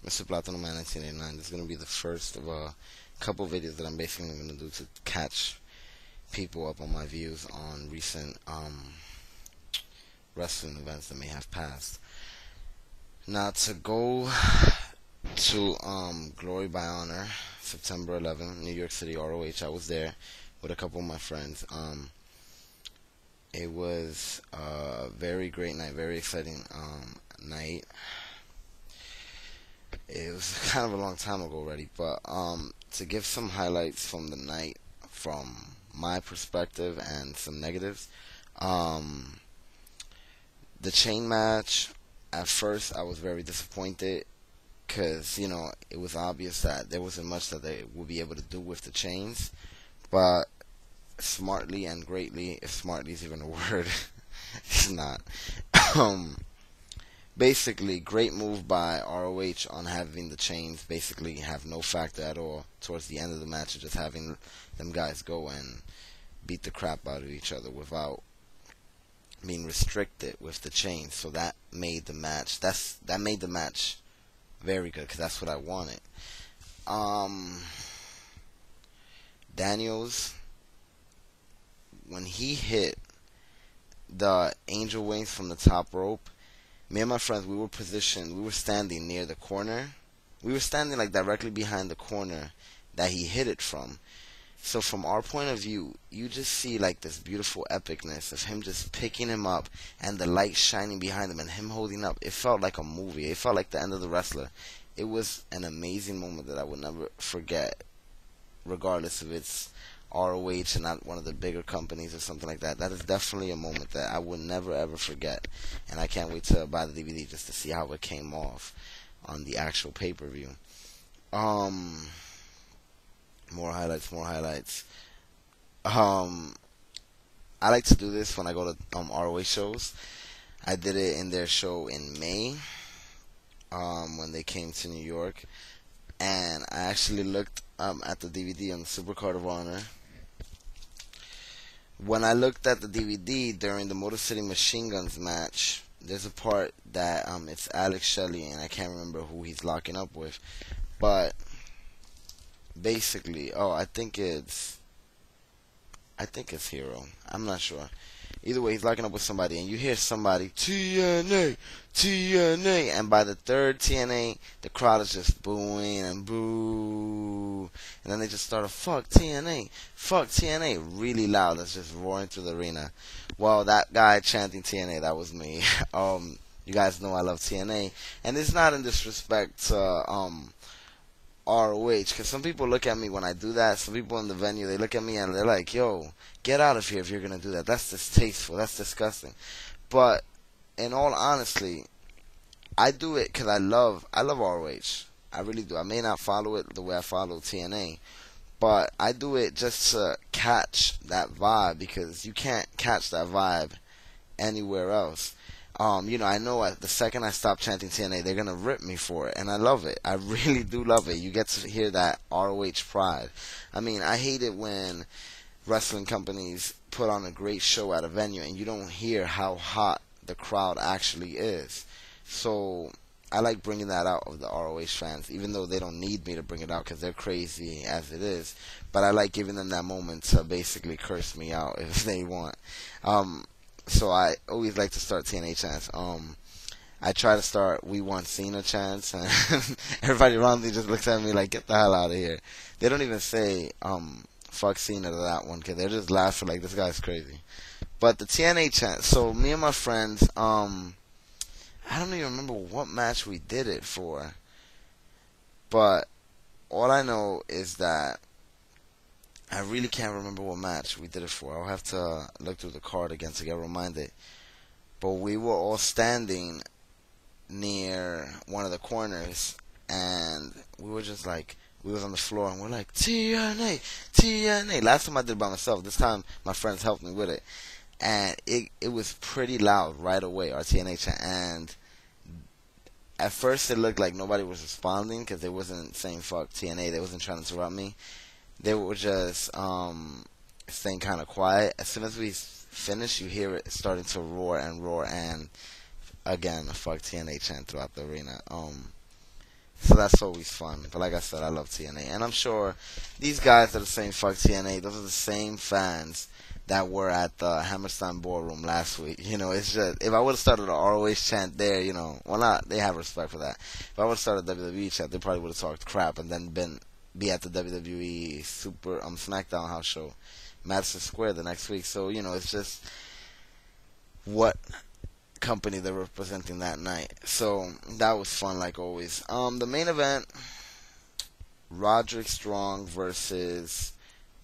Mr. Platinum Man 1989. This is going to be the first of a couple videos that I'm basically going to do to catch people up on my views on recent wrestling events that may have passed. Now, to go to Glory by Honor, September 11th, New York City, ROH. I was there with a couple of my friends. It was a very great night, very exciting night. It was kind of a long time ago already, but to give some highlights from the night from my perspective and some negatives. The chain match, at first I was very disappointed because, it was obvious that there wasn't much that they would be able to do with the chains, but smartly and greatly, if smartly is even a word, it's not. Um, Basically, great move by ROH on having the chains basically have no factor at all towards the end of the match, of just having them guys go and beat the crap out of each other without being restricted with the chains. So that made the match very good because that's what I wanted. Daniels, when he hit the angel wings from the top rope, me and my friends, we were standing near the corner. We were standing like directly behind the corner that he hit it from. So from our point of view, you just see like this beautiful epicness of him just picking him up and the light shining behind him and him holding up. It felt like a movie. It felt like the end of the wrestler. It was an amazing moment that I would never forget, regardless if it's ROH and not one of the bigger companies or something like that. That is definitely a moment that I will never ever forget, and I can't wait to buy the DVD just to see how it came off on the actual pay-per-view. More highlights. I like to do this when I go to ROH shows. I did it in their show in May, when they came to New York, and I actually looked at the DVD on the Supercard of Honor. When I looked at the DVD during the Motor City Machine Guns match, there's a part that it's Alex Shelley, and I can't remember who he's locking up with, but basically, I think it's Hero. I'm not sure. Either way, he's locking up with somebody, and you hear somebody, TNA, TNA, and by the third TNA, the crowd is just booing and boo, and then they just start a fuck TNA, really loud, that's just roaring through the arena. Well, that guy chanting TNA, that was me. You guys know I love TNA, and it's not in disrespect to, ROH, because some people look at me when I do that. Some people in the venue, they look at me and they're like, yo, get out of here if you're going to do that. That's distasteful. That's disgusting. But in all honesty, I do it because I love ROH. I really do. I may not follow it the way I follow TNA, but I do it just to catch that vibe, because you can't catch that vibe anywhere else. I know the second I stop chanting TNA, they're gonna rip me for it, and I love it. I really do love it. You get to hear that ROH pride. I mean, I hate it when wrestling companies put on a great show at a venue and you don't hear how hot the crowd actually is. So I like bringing that out of the ROH fans, even though they don't need me to bring it out because they're crazy as it is. But I like giving them that moment to basically curse me out if they want. So I always like to start TNA chants. I try to start "We Want Cena" chants, and everybody around me just looks at me like, "Get the hell out of here." They don't even say "fuck Cena" to that one, because they're just laughing like, this guy's crazy. But the TNA chant. So me and my friends, I don't even remember what match we did it for, but all I know is that I really can't remember what match we did it for. I'll have to look through the card again to get reminded. But we were all standing near one of the corners, and we were just like, we was on the floor, and we're like, TNA, TNA. Last time I did it by myself. This time my friends helped me with it. And it was pretty loud right away, our TNA chant. And at first it looked like nobody was responding because they wasn't saying fuck TNA. They wasn't trying to interrupt me. They were just staying kind of quiet. As soon as we finished, you hear it starting to roar, and again, a fuck TNA chant throughout the arena. So that's always fun. But like I said, I love TNA. And I'm sure these guys that are saying fuck TNA, those are the same fans that were at the Hammerstein Ballroom last week. It's just, if I would have started an ROH chant there, well, not, they have respect for that. If I would have started a WWE chant, they probably would have talked crap and then be at the WWE SmackDown house show, Madison Square the next week. So, it's just what company they're representing that night. So that was fun like always. The main event, Roderick Strong versus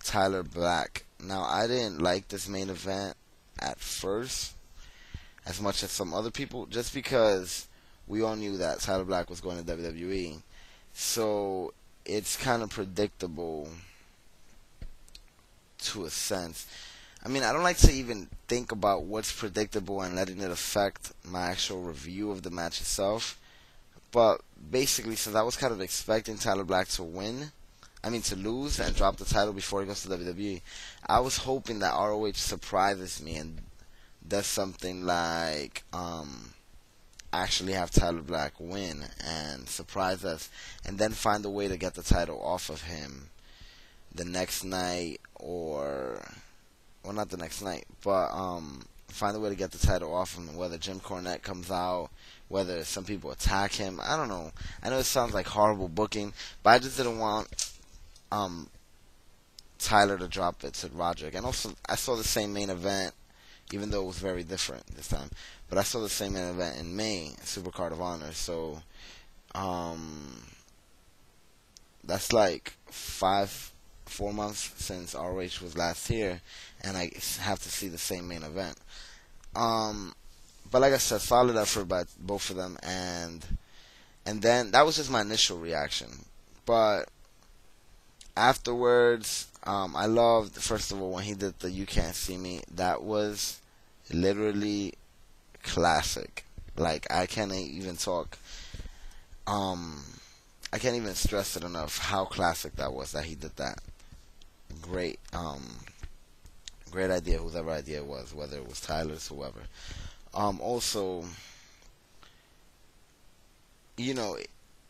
Tyler Black. Now, I didn't like this main event at first as much as some other people, just because we all knew that Tyler Black was going to WWE. So it's kind of predictable to a sense. I mean, I don't like to even think about what's predictable and letting it affect my actual review of the match itself. But basically, since I was kind of expecting Tyler Black to lose and drop the title before he goes to WWE, I was hoping that ROH surprises me and does something like actually have Tyler Black win and surprise us, and then find a way to get the title off of him the next night, well, not the next night, but find a way to get the title off him, whether Jim Cornette comes out, whether some people attack him. I don't know. I know it sounds like horrible booking, but I just didn't want Tyler to drop it to Roderick. And also, I saw the same main event, even though it was very different this time, but I saw the same main event in May, Supercard of Honor. So that's like 4 months since ROH was last here, and I have to see the same main event. But like I said, solid effort by both of them, and then that was just my initial reaction. But afterwards, I loved, first of all, when he did the "You Can't See Me." That was literally classic. Like, I can't even talk. I can't even stress it enough how classic that was, that he did that. Great, great idea, whoever idea it was, whether it was Tyler's, whoever. Also,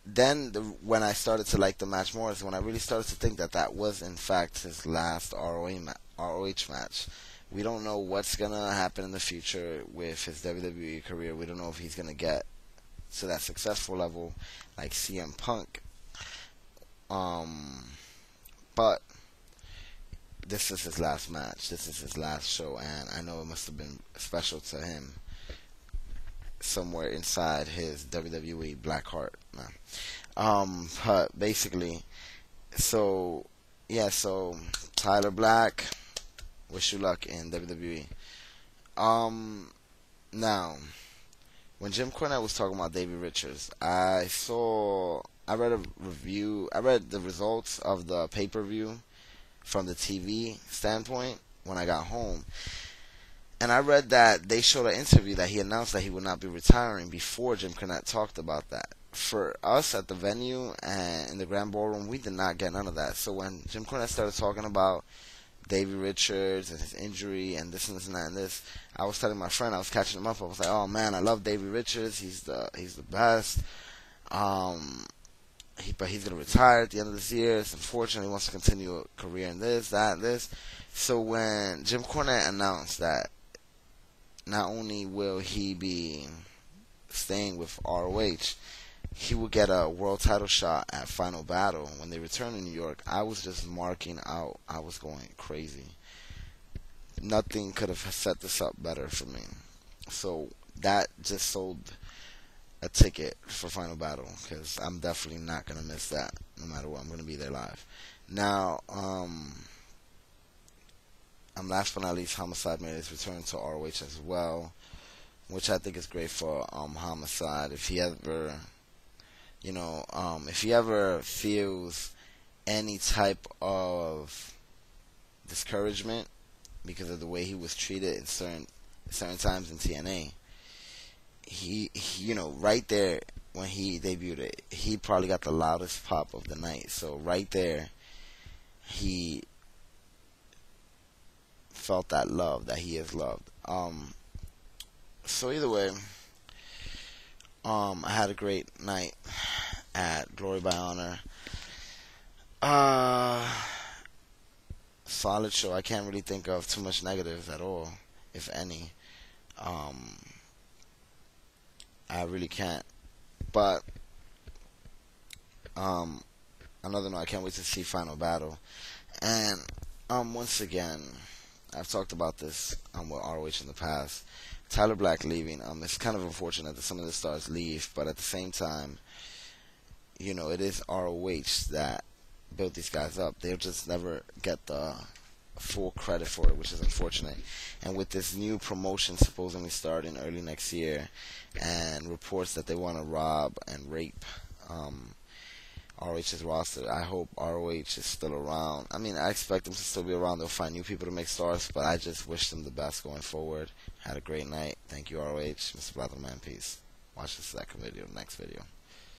then when I started to like the match more is when I really started to think that was in fact his last ROH match. We don't know what's gonna happen in the future with his WWE career. We don't know if he's gonna get to that successful level like CM Punk. But this is his last match. This is his last show, and I know it must have been special to him somewhere inside his WWE black heart. But basically, so Tyler Black, wish you luck in WWE. Now, when Jim Cornette was talking about Davey Richards, I read the results of the pay-per-view from the TV standpoint when I got home. And I read that they showed an interview that he announced that he would not be retiring before Jim Cornette talked about that. For us at the venue and in the Grand Ballroom, we did not get none of that. So when Jim Cornette started talking about Davey Richards and his injury and this and this and that and this, I was telling my friend, I was catching him up. I was like, oh man, I love Davey Richards. He's the best. But he's going to retire at the end of this year. It's unfortunate. He wants to continue a career in this, that, and this. So when Jim Cornette announced that not only will he be staying with ROH, he will get a world title shot at Final Battle when they return to New York, I was just marking out. I was going crazy. Nothing could have set this up better for me. So that just sold a ticket for Final Battle, because I'm definitely not going to miss that no matter what. I'm going to be there live. Now, last but not least, Homicide made his return to ROH as well, which I think is great for Homicide. If he ever, if he ever feels any type of discouragement because of the way he was treated in certain times in TNA, he right there when he debuted it, he probably got the loudest pop of the night. So right there, he felt that love, that he is loved. So either way, I had a great night, at Glory by Honor. Uh, Solid show. I can't really think of too much negatives at all, if any. Um, I really can't. But um, another note, I can't wait to see Final Battle. And once again, I've talked about this with ROH in the past. Tyler Black leaving. It's kind of unfortunate that some of the stars leave, but at the same time, it is ROH that built these guys up. They'll just never get the full credit for it, which is unfortunate. And with this new promotion supposedly starting early next year, and reports that they want to rob and rape ROH's roster, I hope ROH is still around. I mean, I expect them to still be around. They'll find new people to make stars, but I just wish them the best going forward. Had a great night. Thank you, ROH. Mr. Brotherman, peace. Watch the second video, next video.